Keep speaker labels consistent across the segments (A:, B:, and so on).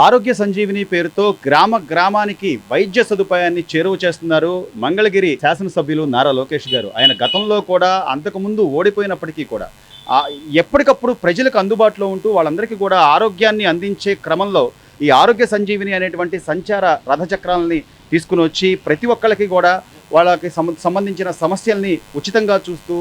A: ఆరోగ్య సంజీవిని పేరుతో గ్రామానికి వైద్య సదుపాయాన్ని చేరువ చేస్తున్నారు మంగళగిరి శాసనసభ్యులు నారా లోకేష్ గారు. ఆయన గతంలో కూడా అంతకుముందు ఓడిపోయినప్పటికీ కూడా ఎప్పటికప్పుడు ప్రజలకు అందుబాటులో ఉంటూ వాళ్ళందరికీ కూడా ఆరోగ్యాన్ని అందించే క్రమంలో ఈ ఆరోగ్య సంజీవిని అనేటువంటి సంచార రథచక్రాలని తీసుకుని వచ్చి ప్రతి ఒక్కరికి కూడా వాళ్ళకి సంబంధించిన సమస్యల్ని ఉచితంగా చూస్తూ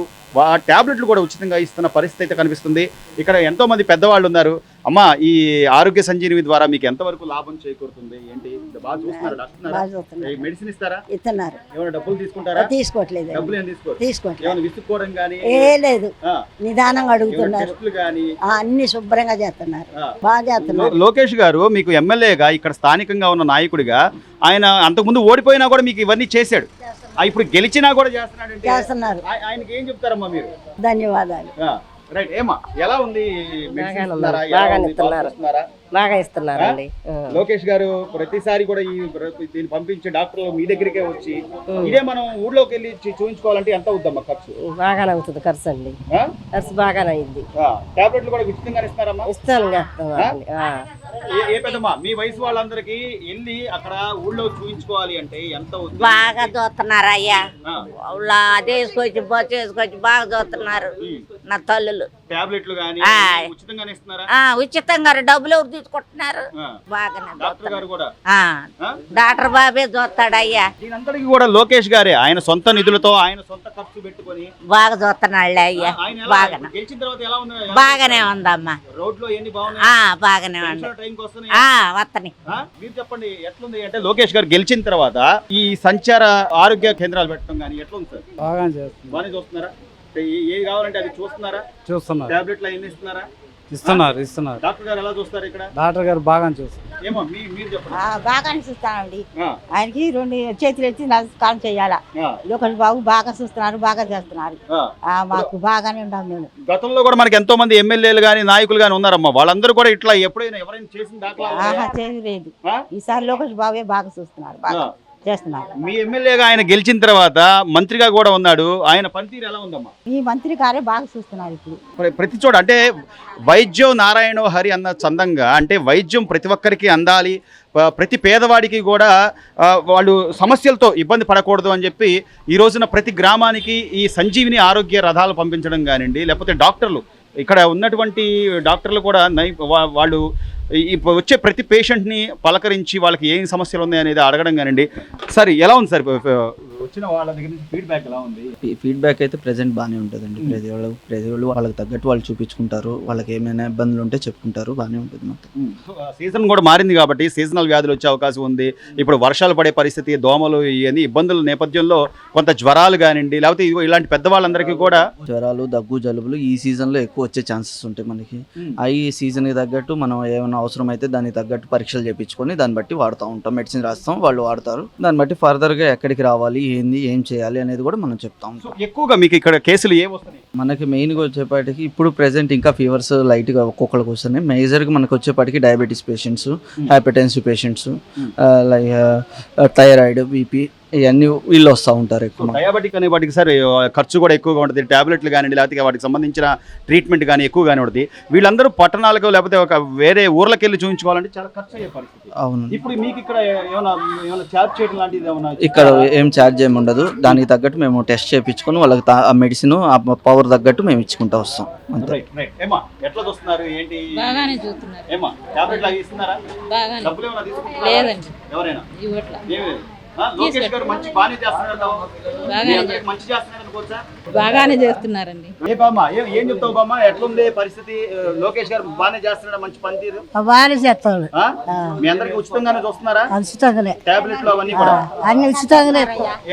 A: ట్యాబ్లెట్లు కూడా ఉచితంగా ఇస్తున్న పరిస్థితి అయితే కనిపిస్తుంది. ఇక్కడ ఎంతోమంది పెద్దవాళ్ళు ఉన్నారు. అమ్మ, ఈ ఆరోగ్య సంజీవిని ద్వారా మీకు ఎంతవరకు లాభం చేకూరుతుంది? ఏంటి బాగా చూస్తున్నారు? మెడిసిన్ ఇస్తారా?
B: ఇస్తున్నారు.
A: ఏమైనా డబ్బులు తీసుకుంటారా?
B: తీసుకోవట్లేదు.
A: డబ్బులు ఏం తీసుకోవట్లేదు. ఏమైనా విసుక్కోవడం కానీ
B: లేదు, నిదానంగా అడుగుతున్నారు. అన్ని శుభ్రంగా చేస్తున్నారు, బాగా చేస్తున్నారు.
A: లోకేష్ గారు మీకు ఎమ్మెల్యేగా, ఇక్కడ స్థానికంగా ఉన్న నాయకుడిగా, ఆయన అంతకుముందు ఓడిపోయినా కూడా మీకు ఇవన్నీ చేశాడు. ఇప్పుడు గెలిచినా కూడా చేస్తున్నారు. ఆయనకి ఏం చెప్తారమ్మా మీరు?
B: ధన్యవాదాలు.
A: రైట్. ఏమా, ఎలా ఉంది?
C: బాగా ఇస్తున్నారండి.
A: లోకేష్ గారు ప్రతిసారి కూడా దీన్ని పంపించే డాక్టర్లు మీ దగ్గరికే వచ్చి ఇదే మనం ఊళ్ళోకి వెళ్ళి చూపించుకోవాలంటే ఎంత అవుద్దమ్మా ఖర్చు?
C: బాగానే అవుతుంది ఖర్చు అండి. ఖర్చు బాగానే అయింది.
A: టాబ్లెట్లు కూడా ఉచితంగా ఇస్తారమ్మా?
C: ఇస్తాను.
A: ఏ పెద్దమ్మా, మీ వయసు వాళ్ళందరికీ వెళ్ళి అక్కడ ఊళ్ళో చూపించుకోవాలి అంటే ఎంత అవుతుంది?
D: బాగా చూస్తున్నారు అయ్యా. అదే వేసుకొచ్చి బొచ్చు వేసుకొచ్చి బాగా చూస్తున్నారు నా తల్లులు.
A: టాబ్లెట్లు గానీ ఉచితంగానే ఇస్తున్నారా?
D: ఉచితంగా. డబ్బులు ఎవరు తీసుకుంటున్నారు? బాగానే డాక్టర్ బాబే చూస్తాడు అయ్యా.
A: దీనంతటికి కూడా లోకేష్ గారే ఆయన సొంత నిధులతో, ఆయన సొంత ఖర్చు పెట్టుకొని
D: బాగా చూస్తున్నాడు అయ్యా. బాగానే
A: గెలిచిన తర్వాత ఎలా ఉంది?
D: బాగానే ఉందమ్మా.
A: రోడ్లో ఎన్ని బాగున్నాయి?
D: బాగానే ఉంది. వస్తాయి.
A: మీరు చెప్పండి, ఎట్లుంది అంటే లోకేష్ గారు గెలిచిన తర్వాత ఈ సంచార ఆరోగ్య కేంద్రాలు పెట్టడం కానీ ఎట్లుంది సార్? బాగానే చూస్తున్నారా? ఏది కావాలంటే అది చూస్తున్నారా? టాబ్లెట్లు అన్ని ఇస్తున్నారా?
E: ఇస్తున్నారు.
A: డాక్టర్ గారు ఎలా చూస్తారు ఇక్కడ?
E: డాక్టర్ గారు బాగా చూస్తారు.
A: ఏమో మీరు చెప్పండి.
B: బాగానే చూస్తానండి. ఆయనకి 2 చేతులు ఎత్తి నమస్కారం చేయాలా. లోకల్ బాబు బాగా చూస్తున్నారు, బాగా చేస్తున్నారు. మాకు బాగానే ఉన్నాం మేము.
A: గతంలో కూడా మనకి ఎంతో మంది ఎమ్మెల్యేలు గానీ నాయకులు గానీ ఉన్నారమ్మా. వాళ్ళందరూ కూడా ఇట్లా ఎప్పుడైనా ఎవరైనా చేసిన దాఖలా
B: చేయలేదు. ఈసారి లోకల్ బాబే బాగా చూస్తున్నారు, బాగా చేస్తున్నారు.
A: మీ ఎమ్మెల్యేగా ఆయన గెలిచిన తర్వాత మంత్రిగా కూడా ఉన్నాడు. ఆయన పనితీరు ఎలా ఉందమ్మా?
B: ఈ మంత్రి గారే బాగా చూస్తున్నారు. ఇప్పుడు
A: ప్రతి చోట అంటే వైద్యం నారాయణో హరి అన్న చందంగా, అంటే వైద్యం ప్రతి ఒక్కరికి అందాలి, ప్రతి పేదవాడికి కూడా వాళ్ళు సమస్యలతో ఇబ్బంది పడకూడదు అని చెప్పి ఈ రోజున ప్రతి గ్రామానికి ఈ సంజీవిని ఆరోగ్య రథాలు పంపించడం కానివ్వండి, లేకపోతే డాక్టర్లు, ఇక్కడ ఉన్నటువంటి డాక్టర్లు కూడా వాళ్ళు వచ్చే ప్రతి పేషెంట్ని పలకరించి వాళ్ళకి ఏం సమస్యలు ఉన్నాయి అనేది అడగడం కానివ్వండి. సార్, ఎలా ఉంది సార్ వచ్చిన వాళ్ళ దగ్గర నుంచి ఫీడ్బ్యాక్ ఎలా ఉంది?
F: ఫీడ్బ్యాక్ అయితే ప్రెజెంట్ బాగానే ఉంటుందండి. ప్రతి వాళ్ళు వాళ్ళకి తగ్గట్టు వాళ్ళు చూపించుకుంటారు. వాళ్ళకి ఏమైనా ఇబ్బందులు ఉంటే చెప్పుకుంటారు. బాగానే ఉంటుంది మొత్తం.
A: సీజన్ కూడా మారింది కాబట్టి సీజనల్ వ్యాధులు వచ్చే అవకాశం ఉంది. ఇప్పుడు వర్షాలు పడే పరిస్థితి, దోమలు, ఇవన్నీ ఇబ్బందుల నేపథ్యంలో కొంత జ్వరాలు కానివ్వండి, లేకపోతే ఇలాంటి పెద్దవాళ్ళందరికీ కూడా
F: జ్వరాలు, దగ్గు, జలుబులు ఈ సీజన్లో ఎక్కువ వచ్చే ఛాన్సెస్ ఉంటాయి మనకి. ఈ సీజన్కి తగ్గట్టు మనం ఏమైనా అవసరం అయితే దానికి తగ్గట్టు పరీక్షలు చేయించుకొని దాన్ని బట్టి వాడుతూ ఉంటాం. మెడిసిన్ రాస్తాం, వాళ్ళు వాడతారు. దాన్ని బట్టి ఫర్దర్గా ఎక్కడికి రావాలి, ఏంది, ఏం చేయాలి అనేది కూడా మనం చెప్తాం.
A: ఎక్కువగా మీకు ఇక్కడ కేసులు ఏమొస్తాయి?
F: మనకి మెయిన్గా వచ్చేపాటికి ఇప్పుడు ప్రెసెంట్ ఇంకా ఫీవర్స్ లైట్గా ఒక్కొక్కరికి వస్తున్నాయి. మేజర్గా మనకు వచ్చేపాటికి diabetes patients, hypertensive patients, like thyroid, BP, ఇవన్నీ వీళ్ళు వస్తూ ఉంటారు. ఎక్కువ
A: డయాబెటిక్ అనే వాటికి సార్ ఖర్చు కూడా ఎక్కువగా ఉంటుంది. ట్యాబ్లెట్లు కానివ్వండి, లేకపోతే వాటికి సంబంధించిన ట్రీట్మెంట్ కానీ ఎక్కువగానే ఉంటుంది. వీళ్ళందరూ పట్టణాలకు లేకపోతే ఒక వేరే ఊర్లకి వెళ్ళి చూపించుకోవాలంటే చాలా ఖర్చు అయ్యే పరిస్థితి.
F: అవును.
A: ఇప్పుడు మీకు ఇక్కడ ఏమైనా ఛార్జ్ చేయడం లాంటిది ఏమైనా?
F: ఇక్కడ ఏం ఛార్జ్ ఏమి ఉండదు. దానికి తగ్గట్టు మేము టెస్ట్ చేయించుకొని వాళ్ళకి ఆ మెడిసిన్, ఆ పవర్ తగ్గట్టు మేము ఇచ్చుకుంటూ వస్తాం. అంతే.
A: ఎట్లా చూస్తున్నారు? ఏంటి
G: బాగానే చూస్తున్నారు.
A: ఏమా టాబ్లెట్లు అవి ఇస్తున్నారా?
G: బాగానే.
A: డబ్బులు ఏమైనా తీసుకుంటున్నారా?
G: లేదండి.
A: ఎవరైనా
G: ఇవ్వట్లా.
A: లోకేష్ గారు బాగానే
G: బాగానే చేస్తున్నారండి.
A: ఏం చెప్తావు బామ్మ? ఎట్లుంది పరిస్థితి? లోకేష్ గారు బాగానే చేస్తున్నారా? మంచి పనితీరు
B: బాగానే చేస్తాడు.
A: మీ అందరికి ఉచితంగానే చూస్తున్నారా?
B: ఉచితంగానే.
A: టాబ్లెట్లు అవన్నీ కూడా
B: అన్ని ఉచితంగానే.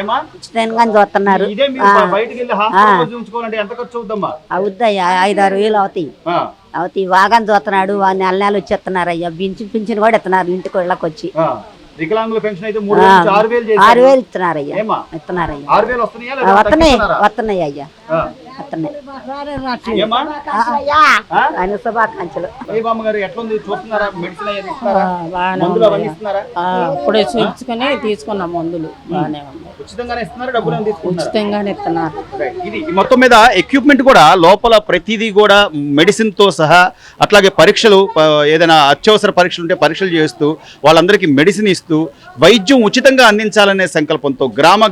A: ఏమా
B: ఉచితంగా చూస్తున్నారు.
A: ఇదే మీరు బయటకు వెళ్ళి హాస్పిటల్ చూపించుకోవాలంటే ఎంత ఖర్చు అవుద్దమ్మా?
B: అవుతాయి, 5-6 వేలు అవుతాయి. బాగా చూస్తున్నాడు. నెల వచ్చేస్తున్నారు అయ్యా. పింఛన్ కూడా ఇస్తున్నారు ఇంటికి వాళ్ళకి వచ్చి.
A: వికలాంగుల పెన్షన్ అయితే 3,000 6,000
B: ఇస్తున్నారు అయ్యా. ఇస్తున్నారు అయ్యా. వస్తున్నాయి అయ్యా. అతనే
A: ఏమ్మా? ఆ?
B: ఆయన శుభాకాంక్షలు.
A: ఏ బామ్మగారు ఎట్లుంది చూస్తున్నారా? మెడిసిన్ అయ్యేది ఇస్తున్నారా?
H: బాగానే
A: మందులు అవన్నీ
H: ఉంది.
A: ఇస్తున్నారా?
H: ఇప్పుడే చూపించుకొని తీసుకున్నాం మందులు బాగానే ఉంది.
A: ఉచితంగానే ఇస్తున్నారు, డబ్బులు ఏమైనా తీసుకుంటున్నారా?
H: ఉచితంగానే ఇస్తున్నారు.
A: ఇది ఈ మొత్తం మీద ఎక్విప్మెంట్ కూడా లోపల ప్రతిదీ కూడా మెడిసిన్ తో సహా, అట్లాగే పరీక్షలు ఏదైనా అత్యవసర పరీక్షలు ఉంటే పరీక్షలు చేస్తూ వాళ్ళందరికీ మెడిసిన్ ఇస్తూ వైద్యం ఉచితంగా అందించాలనే సంకల్పంతో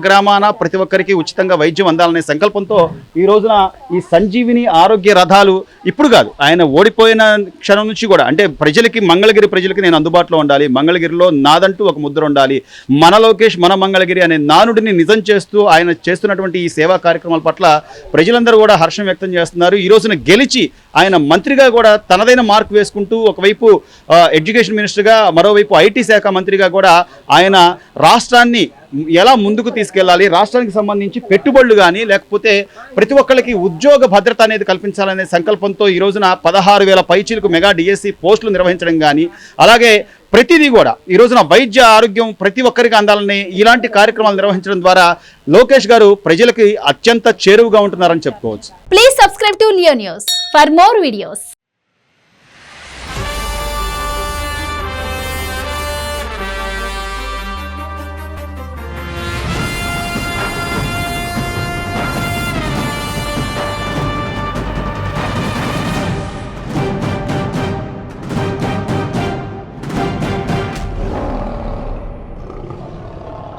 A: గ్రామాన ప్రతి ఒక్కరికి ఉచితంగా వైద్యం అందాలనే సంకల్పంతో ఈ రోజున ఈ సంజీవిని ఆరోగ్య రథాలు ఇప్పుడు కాదు, ఆయన ఓడిపోయిన క్షణం నుంచి కూడా, అంటే ప్రజలకి, మంగళగిరి ప్రజలకి నేను అందుబాటులో ఉండాలి, మంగళగిరిలో నాదంటూ ఒక ముద్ర ఉండాలి, మన లోకేష్ మన మంగళగిరి అనే నానుడిని నిజం చేస్తూ ఆయన చేస్తున్నటువంటి ఈ సేవా కార్యక్రమాల పట్ల ప్రజలందరూ కూడా హర్షం వ్యక్తం చేస్తున్నారు. ఈ రోజున గెలిచి ఆయన మంత్రిగా కూడా తనదైన మార్క్ వేసుకుంటూ ఒకవైపు ఎడ్యుకేషన్ మినిస్టర్గా, మరోవైపు ఐటీ శాఖ మంత్రిగా కూడా ఆయన రాష్ట్రాన్ని ఎలా ముందుకు తీసుకెళ్ళాలి, రాష్ట్రానికి సంబంధించి పెట్టుబడులు కానీ లేకపోతే ప్రతి ఒక్కరికి ఉద్యోగ భద్రత అనేది కల్పించాలనే సంకల్పంతో ఈ రోజున 16,000 పైచీలకు మెగా డిఎస్సి పోస్టులు నిర్వహించడం కానీ, అలాగే ప్రతిదీ కూడా ఈ రోజున వైద్య ఆరోగ్యం ప్రతి ఒక్కరికి అందాలని ఇలాంటి కార్యక్రమాలు నిర్వహించడం ద్వారా లోకేష్ గారు ప్రజలకి అత్యంత చేరువుగా ఉంటున్నారని చెప్పుకోవచ్చు.
I: Please subscribe to Leo News for more videos.